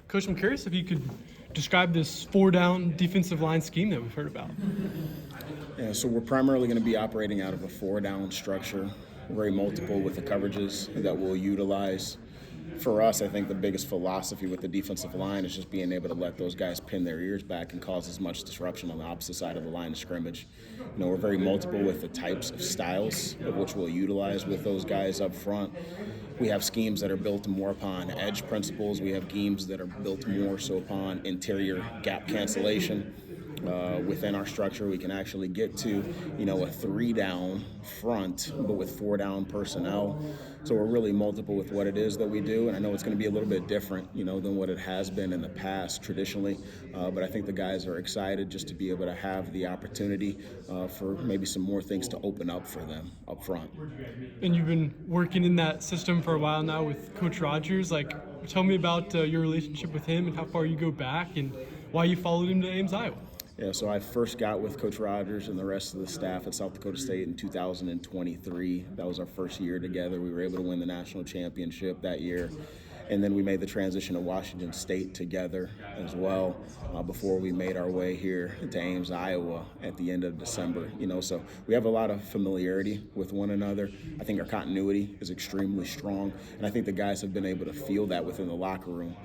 Coach, I'm curious if you could describe this four-down defensive line scheme that we've heard about. Yeah, so we're primarily going to be operating out of a four-down structure, very multiple with the coverages that we'll utilize. For us, I think the biggest philosophy with the defensive line is just being able to let those guys pin their ears back and cause as much disruption on the opposite side of the line of scrimmage. We're very multiple with the types of styles of which we'll utilize with those guys up front. We have schemes that are built more upon edge principles. We have schemes that are built more so upon interior gap cancellation. Within our structure, we can actually get to, a three-down front, but with four-down personnel. So we're really multiple with what it is that we do, and I know it's going to be a little bit different, than what it has been in the past traditionally. But I think the guys are excited just to be able to have the opportunity for maybe some more things to open up for them up front. And you've been working in that system for a while now with Coach Rogers. Tell me about your relationship with him and how far you go back and why you followed him to Ames, Iowa. Yeah, so I first got with Coach Rogers and the rest of the staff at South Dakota State in 2023. That was our first year together. We were able to win the national championship that year. And then we made the transition to Washington State together as well before we made our way here to Ames, Iowa at the end of December. So we have a lot of familiarity with one another. I think our continuity is extremely strong. And I think the guys have been able to feel that within the locker room,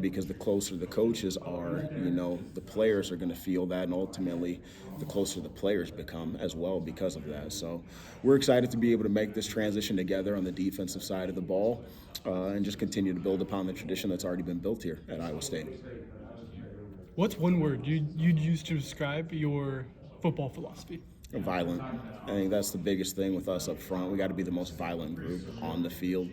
because the closer the coaches are, the players are going to feel that. And ultimately, the closer the players become as well because of that. So we're excited to be able to make this transition together on the defensive side of the ball and just continue to build upon the tradition that's already been built here at Iowa State. What's one word you'd use to describe your football philosophy? Violent. I think that's the biggest thing with us up front. We got to be the most violent group on the field.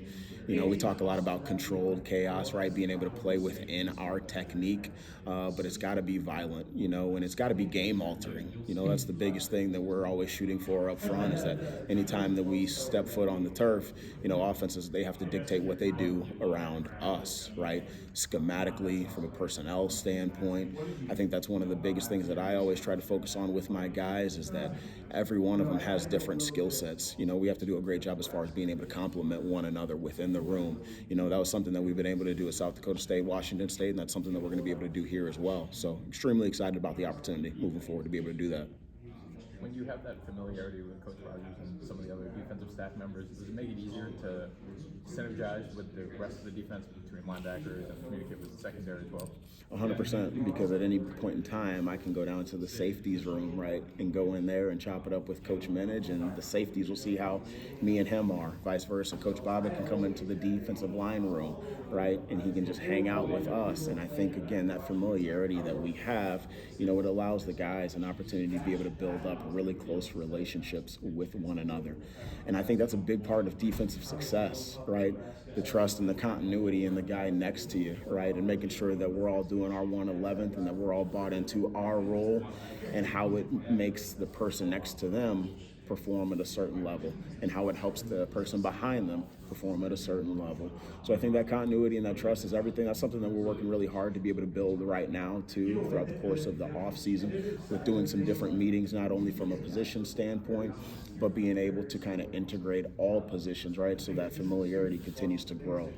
We talk a lot about controlled chaos, right? Being able to play within our technique, but it's got to be violent, and it's got to be game altering. That's the biggest thing that we're always shooting for up front is that anytime that we step foot on the turf, offenses, they have to dictate what they do around us, right? Schematically, from a personnel standpoint. I think that's one of the biggest things that I always try to focus on with my guys is that every one of them has different skill sets. We have to do a great job as far as being able to complement one another within the room. That was something that we've been able to do at South Dakota State, Washington State, and that's something that we're going to be able to do here as well. So extremely excited about the opportunity moving forward to be able to do that. When you have that familiarity with Coach Rogers and some of the other defensive staff members, does it make it easier to synergize with the rest of the defense between linebackers and communicate with the secondary as well? 100%, because at any point in time, I can go down to the safeties room, right, and go in there and chop it up with Coach Minich, and the safeties will see how me and him are. Vice versa, Coach Bobbitt can come into the defensive line room, right, and he can just hang out with us. And I think, again, that familiarity that we have, it allows the guys an opportunity to be able to build up really close relationships with one another. And I think that's a big part of defensive success, right? The trust and the continuity in the guy next to you, right? And making sure that we're all doing our 1/11th and that we're all bought into our role and how it makes the person next to them perform at a certain level and how it helps the person behind them perform at a certain level. So I think that continuity and that trust is everything. That's something that we're working really hard to be able to build right now too throughout the course of the off season with doing some different meetings, not only from a position standpoint, but being able to kind of integrate all positions, right? So that familiarity continues to grow.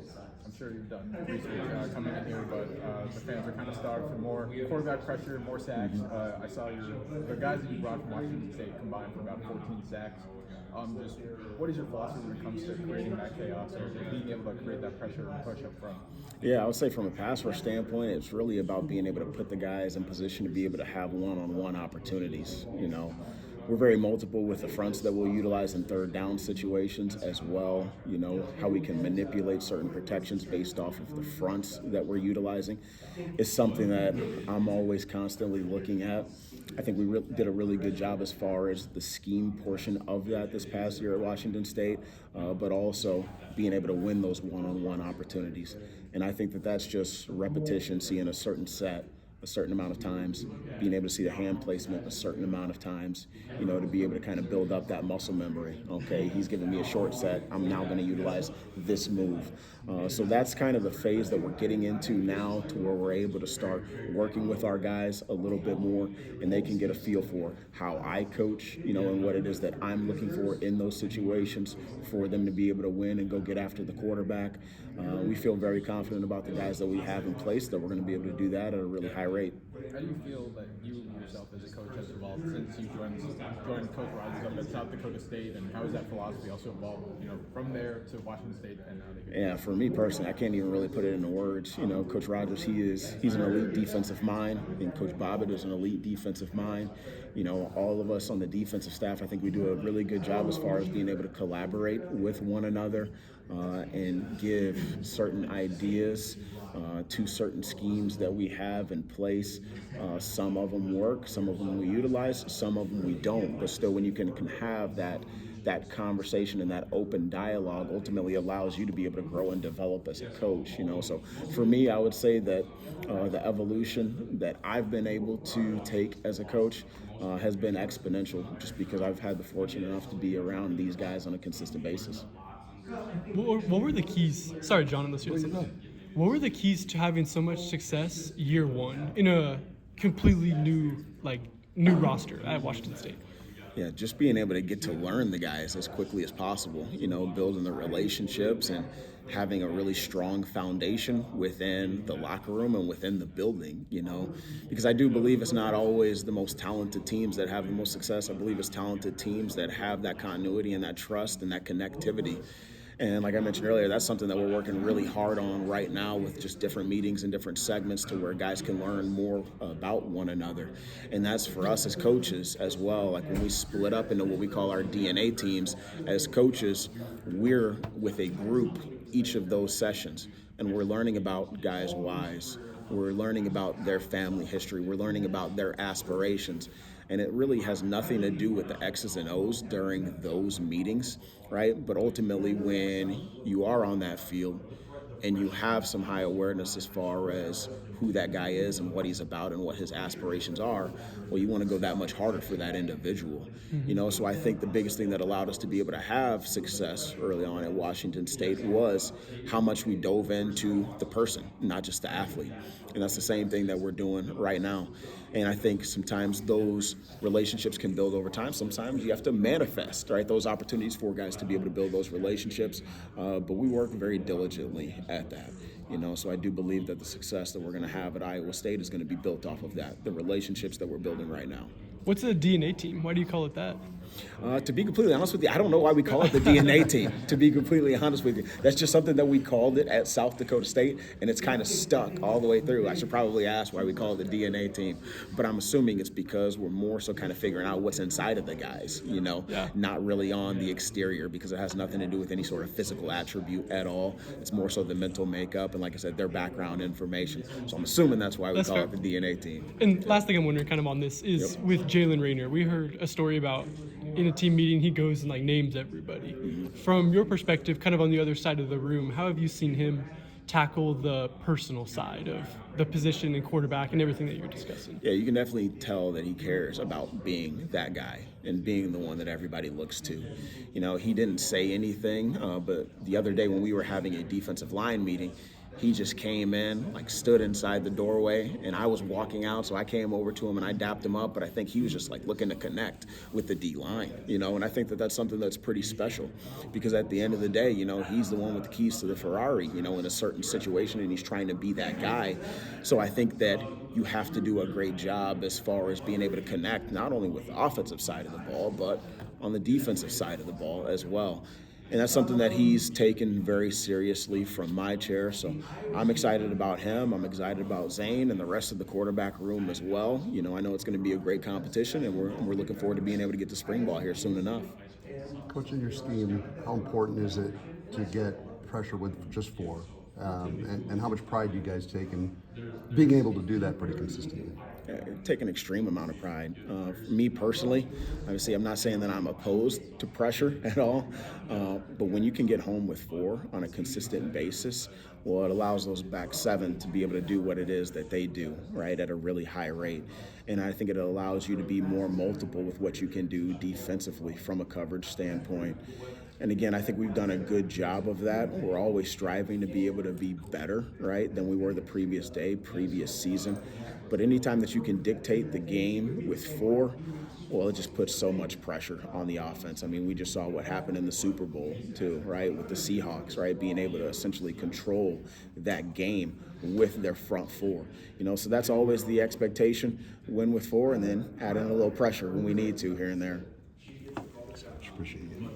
I'm sure you've done research coming in here, but the fans are kind of starved for more quarterback pressure, more sacks. I saw the guys that you brought from Washington State combined for about 14 sacks. Just what is your philosophy when it comes to creating that chaos or being able to create that pressure and push up front? Yeah, I would say from a pass rush standpoint, it's really about being able to put the guys in position to be able to have one-on-one opportunities, We're very multiple with the fronts that we'll utilize in third down situations as well, how we can manipulate certain protections based off of the fronts that we're utilizing is something that I'm always constantly looking at. I think we did a really good job as far as the scheme portion of that this past year at Washington State, but also being able to win those one-on-one opportunities. And I think that that's just repetition, seeing a certain set a certain amount of times, being able to see the hand placement a certain amount of times, to be able to kind of build up that muscle memory. Okay, he's giving me a short set. I'm now going to utilize this move. So that's kind of the phase that we're getting into now, to where we're able to start working with our guys a little bit more, and they can get a feel for how I coach, and what it is that I'm looking for in those situations for them to be able to win and go get after the quarterback. We feel very confident about the guys that we have in place, that we're going to be able to do that at a really high rate. How do you feel that you yourself as a coach has evolved since you joined Coach Rogers up at South Dakota State, and how has that philosophy also evolved, from there to Washington State and now? Yeah, for me personally, I can't even really put it into words. Coach Rogers, he's an elite defensive mind, and Coach Bobbitt is an elite defensive mind. All of us on the defensive staff, I think we do a really good job as far as being able to collaborate with one another and give certain ideas to certain schemes that we have in place. Some of them work, some of them we utilize, some of them we don't. But still, when you can have that conversation and that open dialogue, ultimately allows you to be able to grow and develop as a coach. So for me, I would say that the evolution that I've been able to take as a coach has been exponential, just because I've had the fortune enough to be around these guys on a consistent basis. What were the keys? Sorry, John, unless you had something. What were the keys to having so much success year one in a completely new roster at Washington State? Yeah, just being able to get to learn the guys as quickly as possible, building the relationships and having a really strong foundation within the locker room and within the building, because I do believe it's not always the most talented teams that have the most success. I believe it's talented teams that have that continuity and that trust and that connectivity. And like I mentioned earlier, that's something that we're working really hard on right now, with just different meetings and different segments, to where guys can learn more about one another. And that's for us as coaches as well. Like when we split up into what we call our DNA teams, as coaches, we're with a group each of those sessions, and we're learning about guys' whys. We're learning about their family history. We're learning about their aspirations. And it really has nothing to do with the X's and O's during those meetings, right? But ultimately, when you are on that field and you have some high awareness as far as who that guy is and what he's about and what his aspirations are, well, you want to go that much harder for that individual. So I think the biggest thing that allowed us to be able to have success early on at Washington State was how much we dove into the person, not just the athlete. And that's the same thing that we're doing right now. And I think sometimes those relationships can build over time. Sometimes you have to manifest, right, those opportunities for guys to be able to build those relationships. But we work very diligently at that. So I do believe that the success that we're going to have at Iowa State is going to be built off of that, the relationships that we're building right now. What's a DNA team? Why do you call it that? To be completely honest with you, I don't know why we call it the DNA team, to be completely honest with you. That's just something that we called it at South Dakota State, and it's kind of stuck all the way through. I should probably ask why we call it the DNA team, but I'm assuming it's because we're more so kind of figuring out what's inside of the guys, not really on the exterior, because it has nothing to do with any sort of physical attribute at all. It's more so the mental makeup and, like I said, their background information. So I'm assuming that's why we call it the DNA team. And last thing I'm wondering kind of on this is with Jalon Raynor, we heard a story about in a team meeting, he goes and names everybody. From your perspective, kind of on the other side of the room, how have you seen him tackle the personal side of the position and quarterback and everything that you're discussing? Yeah, you can definitely tell that he cares about being that guy and being the one that everybody looks to. He didn't say anything, but the other day when we were having a defensive line meeting, he just came in, stood inside the doorway, and I was walking out, so I came over to him and I dapped him up, but I think he was just looking to connect with the D-line, and I think that that's something that's pretty special, because at the end of the day, he's the one with the keys to the Ferrari, in a certain situation, and he's trying to be that guy. So I think that you have to do a great job as far as being able to connect, not only with the offensive side of the ball, but on the defensive side of the ball as well. And that's something that he's taken very seriously from my chair. So I'm excited about him. I'm excited about Zane and the rest of the quarterback room as well. I know it's going to be a great competition, and we're looking forward to being able to get to spring ball here soon enough. Coach, in your scheme, how important is it to get pressure with just four? And how much pride do you guys take in being able to do that pretty consistently? Take an extreme amount of pride. For me personally, obviously, I'm not saying that I'm opposed to pressure at all, but when you can get home with four on a consistent basis, well, it allows those back seven to be able to do what it is that they do, right, at a really high rate. And I think it allows you to be more multiple with what you can do defensively from a coverage standpoint. And again, I think we've done a good job of that. We're always striving to be able to be better, right, than we were the previous day, previous season. But anytime that you can dictate the game with 4, well, it just puts so much pressure on the offense. I mean, we just saw what happened in the Super Bowl too, right, with the Seahawks, right, being able to essentially control that game with their front 4. So that's always the expectation: win with 4, and then add in a little pressure when we need to here and there. Appreciate it.